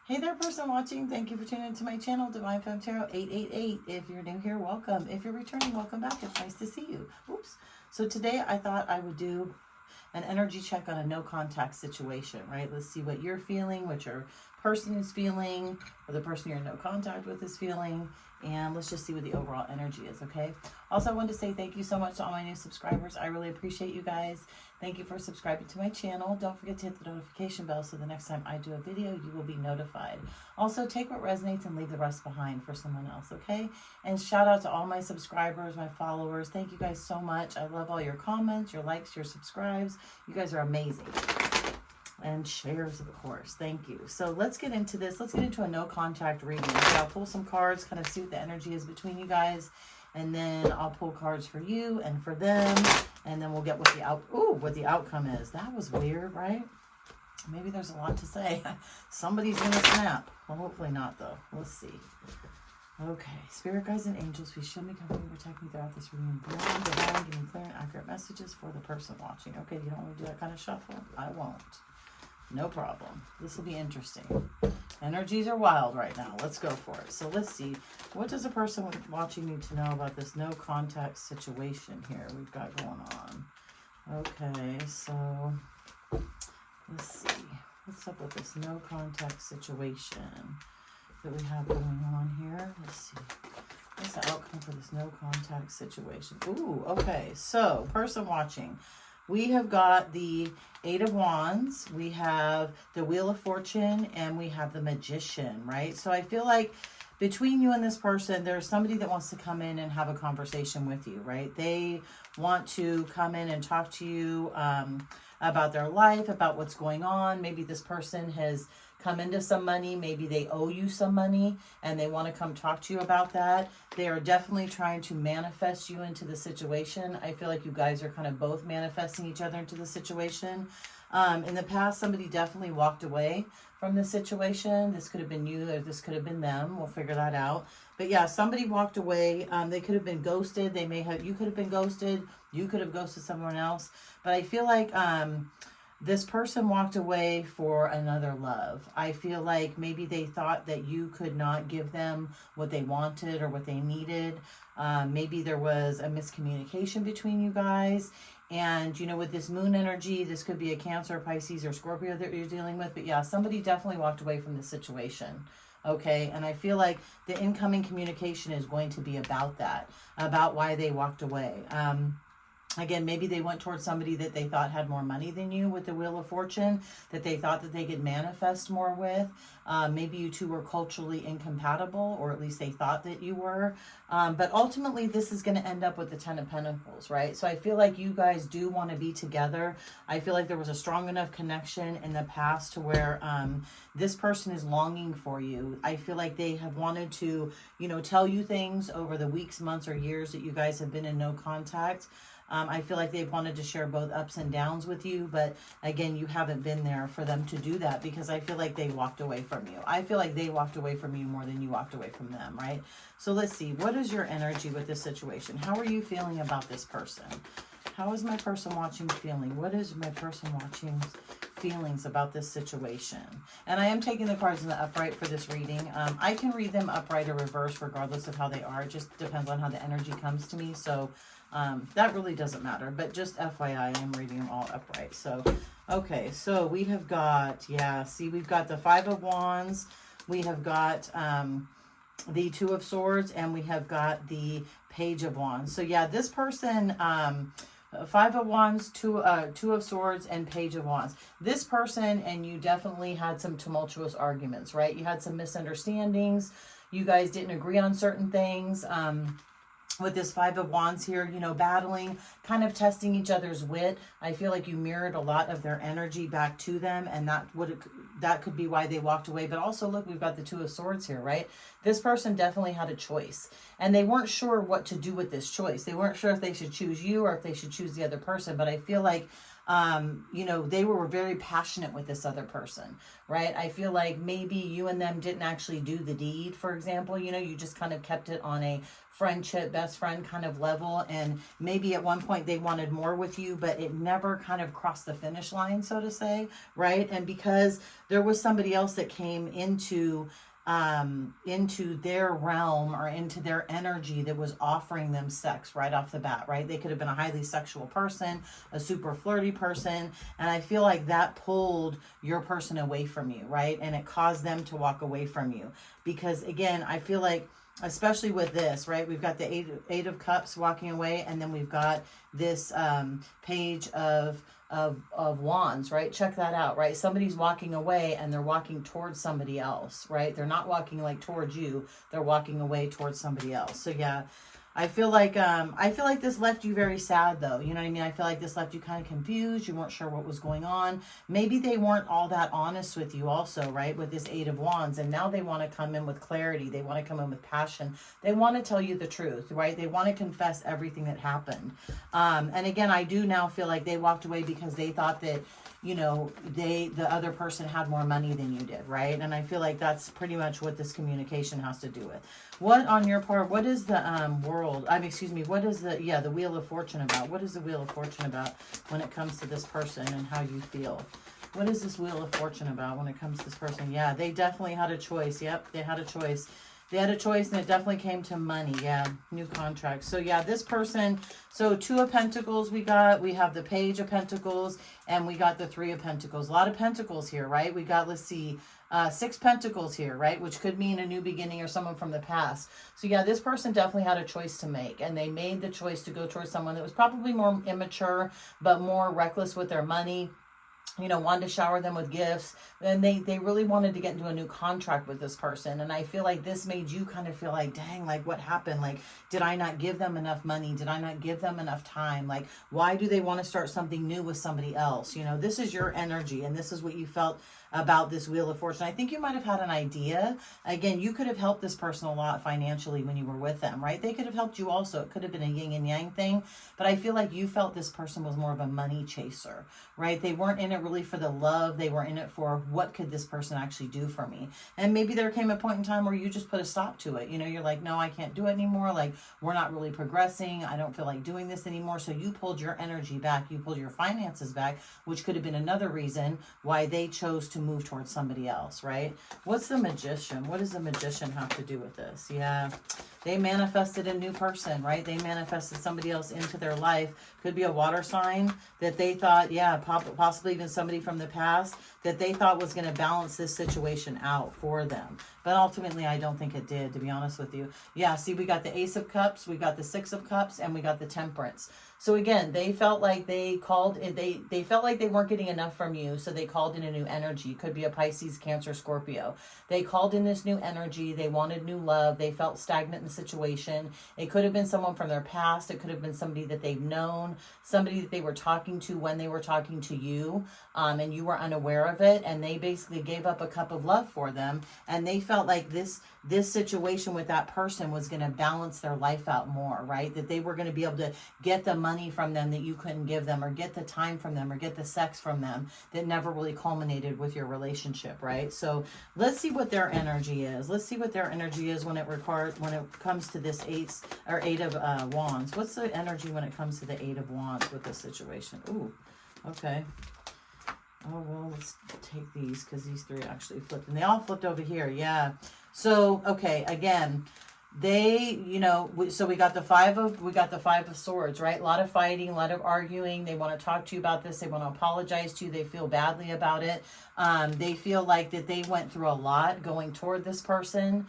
Hey there, person watching. Thank you for tuning into my channel, Divine Femme Tarot 888. If you're new here, welcome. If you're returning, welcome back. It's nice to see you. Oops. So today I thought I would do an energy check on a no contact situation, right? Let's see what you're feeling, what your person is feeling, or the person you're in no contact with is feeling, and let's just see what the overall energy is, okay? Also, I wanted to say thank you so much to all my new subscribers. I really appreciate you guys. Thank you for subscribing to my channel. Don't forget to hit the notification bell so the next time I do a video, you will be notified. Also, take what resonates and leave the rest behind for someone else, okay? And shout out to all my subscribers, my followers. Thank you guys so much. I love all your comments, your likes, your subscribes. You guys are amazing. And shares, of course. Thank you. So let's get into this. Let's get into a no contact reading. So I'll pull some cards, kind of see what the energy is between you guys. And then I'll pull cards for you and for them. And then we'll get what the outcome is. That was weird, right? Maybe there's a lot to say. Somebody's going to snap. Well, hopefully not, though. Let's see. Okay. Spirit guides and angels, please show me, cover me, protect me throughout this reading. Beyond, divine, give me clear and accurate messages for the person watching. Okay, you don't want to do that kind of shuffle? I won't. No problem. This will be interesting. Energies are wild right now. Let's go for it. So let's see. What does a person watching need to know about this no contact situation here we've got going on? Okay, so let's see. What's up with this no contact situation that we have going on here? Let's see. What's the outcome for this no contact situation? Ooh, okay. So, person watching. We have got the Eight of Wands, we have the Wheel of Fortune, and we have the Magician, right? So I feel like between you and this person, there's somebody that wants to come in and have a conversation with you, right? They want to come in and talk to you about their life, about what's going on. Maybe this person has come into some money. Maybe they owe you some money and they want to come talk to you about that. They are definitely trying to manifest you into the situation. I feel like you guys are kind of both manifesting each other into the situation. In the past, somebody definitely walked away from the situation. This could have been you or this could have been them. We'll figure that out. But yeah, somebody walked away. They could have been ghosted. You could have been ghosted. You could have ghosted someone else. But I feel like this person walked away for another love. I feel like maybe they thought that you could not give them what they wanted or what they needed. Maybe there was a miscommunication between you guys. And, you know, with this moon energy, this could be a Cancer, Pisces, or Scorpio that you're dealing with. But yeah, somebody definitely walked away from this situation. Okay, and I feel like the incoming communication is going to be about that, about why they walked away. Again, maybe they went towards somebody that they thought had more money than you with the Wheel of Fortune, that they thought that they could manifest more with. Maybe you two were culturally incompatible, or at least they thought that you were. But ultimately, this is going to end up with the Ten of Pentacles, right? So I feel like you guys do want to be together. I feel like there was a strong enough connection in the past to where this person is longing for you. I feel like they have wanted to, you know, tell you things over the weeks, months, or years that you guys have been in no contact. I feel like they've wanted to share both ups and downs with you, but again, you haven't been there for them to do that because I feel like they walked away from you. I feel like they walked away from you more than you walked away from them, right? So let's see. What is your energy with this situation? How are you feeling about this person? How is my person watching feeling? What is my person watching feelings about this situation? And I am taking the cards in the upright for this reading. I can read them upright or reverse regardless of how they are. It just depends on how the energy comes to me. So that really doesn't matter. But just FYI, I'm reading them all upright. So, okay. So we have got, yeah, see, we've got the Five of Wands. We have got the Two of Swords. And we have got the Page of Wands. So yeah, this person... Five of Wands, Two of Swords, and Page of Wands. This person and you definitely had some tumultuous arguments, right? You had some misunderstandings. You guys didn't agree on certain things. With this Five of Wands here, you know, battling, kind of testing each other's wit. I feel like you mirrored a lot of their energy back to them, and that could be why they walked away. But also, look, we've got the Two of Swords here, right? This person definitely had a choice, and they weren't sure what to do with this choice. They weren't sure if they should choose you or if they should choose the other person. But I feel like you know, they were very passionate with this other person, right? I feel like maybe you and them didn't actually do the deed, for example, you know, you just kind of kept it on a friendship, best friend kind of level. And maybe at one point they wanted more with you, but it never kind of crossed the finish line, so to say, right? And because there was somebody else that came into their realm or into their energy that was offering them sex right off the bat, right? They could have been a highly sexual person, a super flirty person, and I feel like that pulled your person away from you, right? And it caused them to walk away from you because, again, I feel like, especially with this, right, we've got the eight of cups walking away, and then we've got this page of wands, right? Check that out, right? Somebody's walking away and they're walking towards somebody else, right? They're not walking like towards you, they're walking away towards somebody else. So yeah, I feel like this left you very sad, though. You know what I mean? I feel like this left you kind of confused. You weren't sure what was going on. Maybe they weren't all that honest with you also, right? With this Eight of Wands. And now they want to come in with clarity. They want to come in with passion. They want to tell you the truth, right? They want to confess everything that happened. And again, I do now feel like they walked away because they thought that, you know, the other person had more money than you did, right? And I feel like that's pretty much what this communication has to do with. What on your part, what is the world, what is the Wheel of Fortune about? What is the Wheel of Fortune about when it comes to this person and how you feel? What is this Wheel of Fortune about when it comes to this person? Yeah, they definitely had a choice. Yep, they had a choice. They had a choice, and it definitely came to money. Yeah, new contract. So yeah, this person, so Two of Pentacles we have the Page of Pentacles, and we got the Three of Pentacles. A lot of Pentacles here, right? We got, let's see, Six Pentacles here, right? Which could mean a new beginning or someone from the past. So yeah, this person definitely had a choice to make, and they made the choice to go towards someone that was probably more immature, but more reckless with their money. You know, wanted to shower them with gifts, and they really wanted to get into a new contract with this person. And I feel like this made you kind of feel like, dang, like what happened? Like, did I not give them enough money? Did I not give them enough time? Like, why do they want to start something new with somebody else? You know, this is your energy, and this is what you felt about this Wheel of Fortune. I think you might have had an idea. Again, you could have helped this person a lot financially when you were with them, right? They could have helped you also. It could have been a yin and yang thing, but I feel like you felt this person was more of a money chaser, right? They weren't in it really for the love. They were in it for, what could this person actually do for me? And maybe there came a point in time where you just put a stop to it. You know, you're like, no, I can't do it anymore. Like, we're not really progressing. I don't feel like doing this anymore. So you pulled your energy back. You pulled your finances back, which could have been another reason why they chose to move towards somebody else, right? What's the Magician? What does the Magician have to do with this? Yeah, they manifested a new person, right? They manifested somebody else into their life. Could be a water sign that they thought, yeah, possibly even somebody from the past that they thought was going to balance this situation out for them. But ultimately, I don't think it did, to be honest with you. Yeah, see, we got the Ace of Cups, we got the Six of Cups, and we got the Temperance. So again, they felt like they felt like they weren't getting enough from you, so they called in a new energy. Could be a Pisces, Cancer, Scorpio. They called in this new energy. They wanted new love. They felt stagnant in the situation. It could have been someone from their past. It could have been somebody that they've known, somebody that they were talking to when they were talking to you, and you were unaware of it, and they basically gave up a cup of love for them, and they felt like this situation with that person was going to balance their life out more, right? That they were going to be able to get the money from them that you couldn't give them, or get the time from them, or get the sex from them that never really culminated with your relationship, right? So let's see what their energy is. Let's see what their energy is when it comes to this Eight of Wands. What's the energy when it comes to the Eight of Wands with this situation? Ooh, okay. Oh, well, let's take these because these three actually flipped, and they all flipped over here. Yeah. So, okay, again, they, you know, so we got the Five of Swords, right? A lot of fighting, a lot of arguing. They want to talk to you about this. They want to apologize to you. They feel badly about it. They feel like that they went through a lot going toward this person.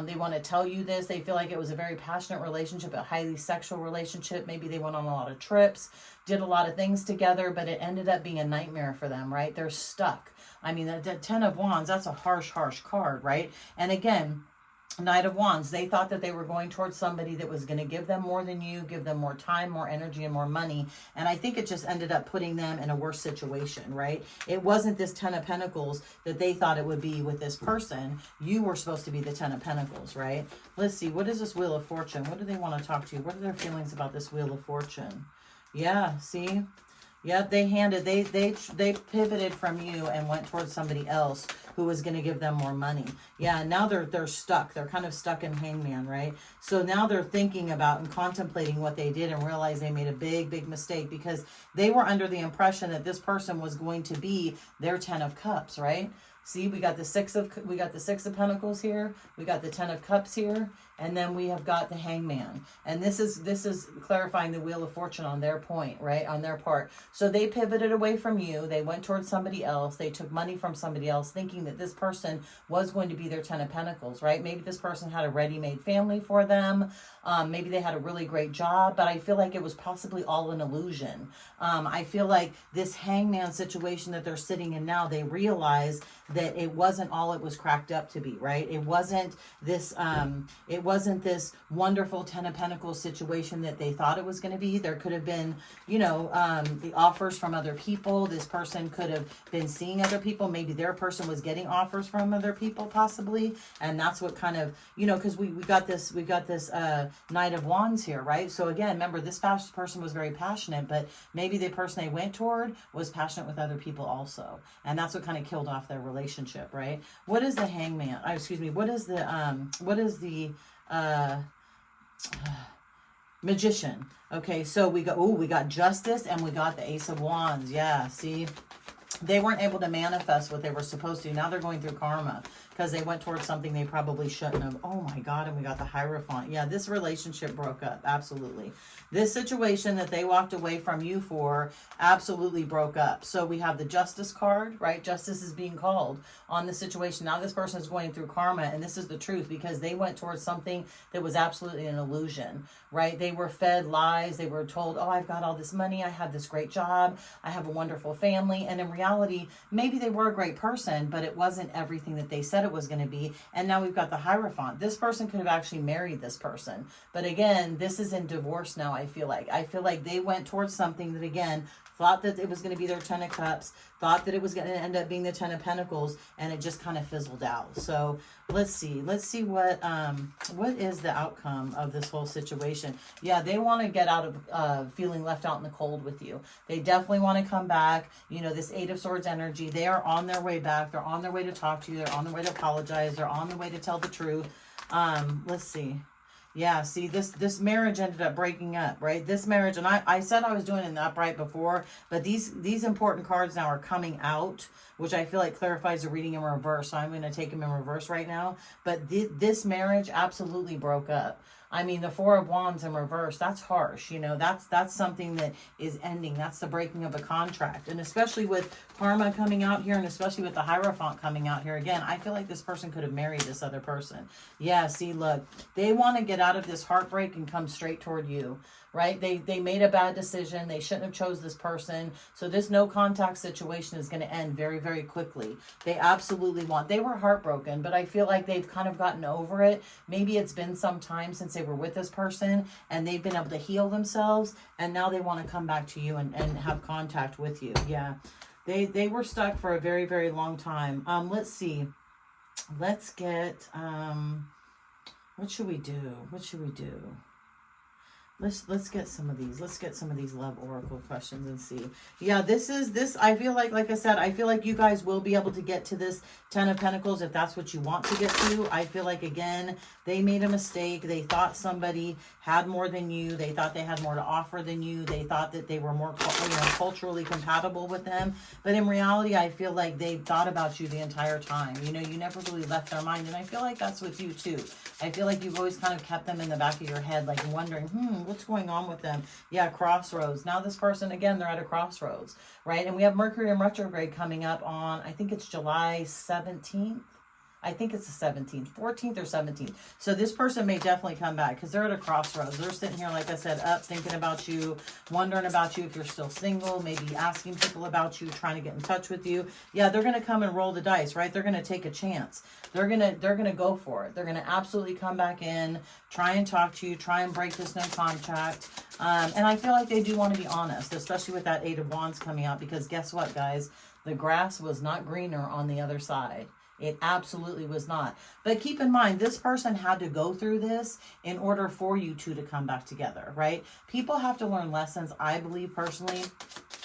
They want to tell you this. They feel like it was a very passionate relationship, a highly sexual relationship. Maybe they went on a lot of trips, did a lot of things together, but it ended up being a nightmare for them, right? They're stuck. I mean, the Ten of Wands, that's a harsh card, right? And again, Knight of Wands, they thought that they were going towards somebody that was going to give them more than you, give them more time, more energy, and more money. And I think it just ended up putting them in a worse situation, right? It wasn't this Ten of Pentacles that they thought it would be with this person. You were supposed to be the Ten of Pentacles, right? Let's see. What is this Wheel of Fortune? What do they want to talk to you? What are their feelings about this Wheel of Fortune? Yeah, see? Yep, they pivoted from you and went towards somebody else who was going to give them more money. Yeah, now they're stuck. They're kind of stuck in hangman, right? So now they're thinking about and contemplating what they did and realize they made a big mistake because they were under the impression that this person was going to be their 10 of cups, right? See, we got the six of Pentacles here, we got the 10 of Cups here, and then we have got the Hangman. And this is clarifying the Wheel of Fortune on their point, right? On their part. So they pivoted away from you. They went towards somebody else. They took money from somebody else, thinking that this person was going to be their 10 of Pentacles, right? Maybe this person had a ready-made family for them. Maybe they had a really great job, but I feel like it was possibly all an illusion. I feel like this Hangman situation that they're sitting in now, they realize that it wasn't all it was cracked up to be, right? It wasn't this wonderful 10 of Pentacles situation that they thought it was going to be. There could have been, the offers from other people. This person could have been seeing other people. Maybe their person was getting offers from other people possibly. And that's what kind of, because we got this Knight of Wands here, right? So again, remember, this person was very passionate, but maybe the person they went toward was passionate with other people also. And that's what kind of killed off their relationship, right? What is the Hangman? What is the Magician? Okay, so we got Justice and we got the Ace of Wands. Yeah, see? They weren't able to manifest what they were supposed to. Now they're going through karma because they went towards something they probably shouldn't have. Oh my God, and we got the Hierophant. Yeah, this relationship broke up. Absolutely. This situation that they walked away from you for absolutely broke up. So we have the Justice card, right? Justice is being called on the situation. Now this person is going through karma, and this is the truth because they went towards something that was absolutely an illusion, right? They were fed lies. They were told, oh, I've got all this money. I have this great job. I have a wonderful family. And in reality, maybe they were a great person, but it wasn't everything that they said it was going to be. And now we've got the Hierophant. This person could have actually married this person. But again, this is in divorce now, I feel like they went towards something that, again, thought that it was going to be their 10 of Cups, thought that it was going to end up being the 10 of Pentacles, and it just kind of fizzled out. So let's see what is the outcome of this whole situation. Yeah, they want to get out of feeling left out in the cold with you. They definitely want to come back. This 8 of Swords energy, they are on their way back. They're on their way to talk to you. They're on their way to apologize. They're on their way to tell the truth. Let's see. Yeah, see, this marriage ended up breaking up, right? This marriage, and I said I was doing an upright before, but these important cards now are coming out, which I feel like clarifies the reading in reverse. So I'm going to take them in reverse right now. But this marriage absolutely broke up. I mean, the 4 of Wands in reverse, that's harsh. That's something that is ending. That's the breaking of a contract. And especially with karma coming out here, and especially with the Hierophant coming out here again, I feel like this person could have married this other person. Yeah, see, look, they want to get out of this heartbreak and come straight toward you, right? They made a bad decision. They shouldn't have chose this person. So this no contact situation is going to end very, very quickly. They absolutely they were heartbroken, but I feel like they've kind of gotten over it. Maybe it's been some time since they were with this person and they've been able to heal themselves, and now they want to come back to you and have contact with you. Yeah, they were stuck for a very, very long time. Let's see. Let's get, what should we do? Let's get some of these. Let's get some of these love oracle questions and see. Yeah, this I feel like I said, I feel like you guys will be able to get to this 10 of Pentacles if that's what you want to get to. I feel like, again, they made a mistake. They thought somebody had more than you. They thought they had more to offer than you. They thought that they were more culturally compatible with them. But in reality, I feel like they thought about you the entire time. You never really left their mind. And I feel like that's with you too. I feel like you've always kind of kept them in the back of your head, like wondering, what's going on with them? Yeah, crossroads. Now this person, again, they're at a crossroads, right? And we have Mercury in retrograde coming up on, I think it's July 17th. I think it's the 17th, 14th or 17th. So this person may definitely come back because they're at a crossroads. They're sitting here, like I said, up, thinking about you, wondering about you if you're still single, maybe asking people about you, trying to get in touch with you. Yeah, they're going to come and roll the dice, right? They're going to take a chance. They're going to go for it. They're going to absolutely come back in, try and talk to you, try and break this no contract. And I feel like they do want to be honest, especially with that 8 of Wands coming out, because guess what, guys? The grass was not greener on the other side. It absolutely was not. But keep in mind, this person had to go through this in order for you two to come back together, right? People have to learn lessons, I believe personally,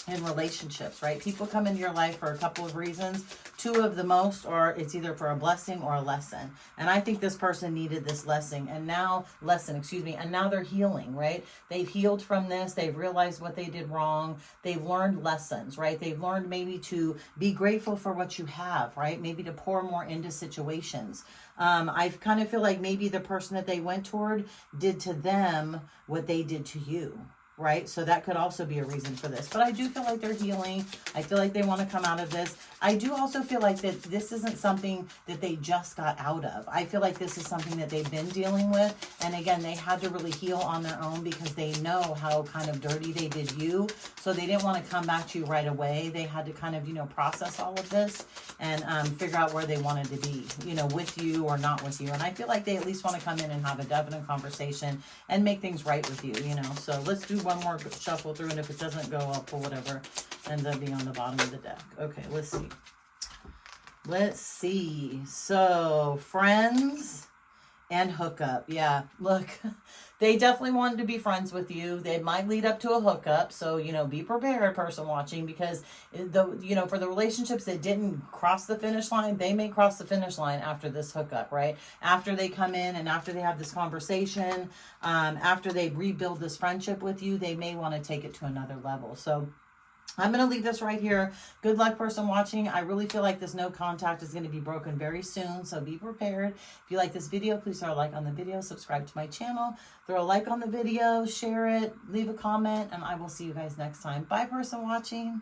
in relationships, right? People come into your life for a couple of reasons. Two of the most, or it's either for a blessing or a lesson. And I think this person needed this lesson, and now they're healing, right? They've healed from this. They've realized what they did wrong. They've learned lessons, right? They've learned maybe to be grateful for what you have, right? Maybe to pour more into situations. I kind of feel like maybe the person that they went toward did to them what they did to you, right? So that could also be a reason for this. But I do feel like they're healing. I feel like they want to come out of this. I do also feel like that this isn't something that they just got out of. I feel like this is something that they've been dealing with. And again, they had to really heal on their own because they know how kind of dirty they did you. So they didn't want to come back to you right away. They had to kind of, process all of this and figure out where they wanted to be, with you or not with you. And I feel like they at least want to come in and have a definite conversation and make things right with you, So let's do one more shuffle through, and if it doesn't go, I'll pull whatever ends up being on the bottom of the deck. Okay, let's see. Let's see. So, friends and hookup. Yeah, look, they definitely wanted to be friends with you. They might lead up to a hookup. So, be prepared, person watching, because for the relationships that didn't cross the finish line, they may cross the finish line after this hookup, right? After they come in and after they have this conversation, after they rebuild this friendship with you, they may want to take it to another level. So I'm going to leave this right here. Good luck, person watching. I really feel like this no contact is going to be broken very soon, so be prepared. If you like this video, please throw a like on the video, subscribe to my channel, throw a like on the video, share it, leave a comment, and I will see you guys next time. Bye, person watching.